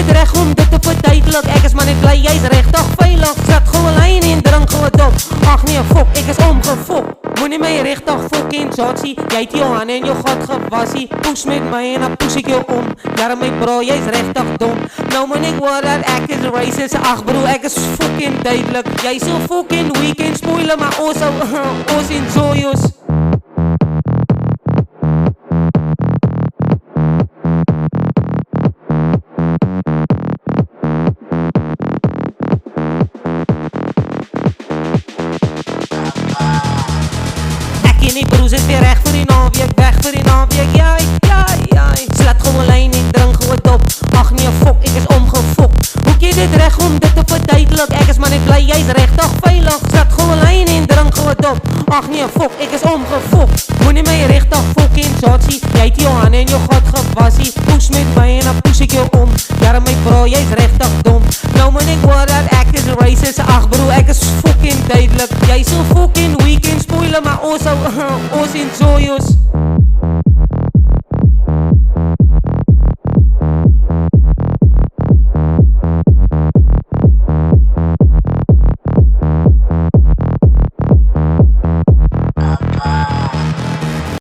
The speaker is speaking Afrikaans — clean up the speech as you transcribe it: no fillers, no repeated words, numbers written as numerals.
dit reg om dit te verduidelik? Ek is maar net bly, jy's regtig veilig. Zat gewoon lyn en drink gewoon dop. Ag nee, fok, ek is omgefok. Moenie my regtig fok en jotsie. Jy het jou hande en jou gat gewassie. Poes met my en dan poes ek jou om. Ja my bro, jy's regtig dom. Nou moet ek hoor dat ek is racist. Ag bro, ek is fucking duidelik. Jy so fucking weekend spoiler, maar ons enjoy ons. En die broers is weer reg vir die naweek, weg vir die naweek, jai. Slat gewoon lyn en drink gewoon dop. Ag nee, fok, ek is omgefok. Hoe jy dit reg om dit te verduidelik? Ek is maar net bly, jy's regtig veilig. Slat gewoon lyn en drink gewoon dop. Ag nee, fok, ek is omgefok. Moenie my regtig fok en jotsie. Jy het jou hande en jou gat gewassie. Poes met my en dan poes ek jou om. Ja my bro, jy's regtig dom. Nou moet ek hoor dat ek is racist. Ag bro, ek is fucking duidelik. Jy so fucking weekend spoiler, maar ons enjoy ons.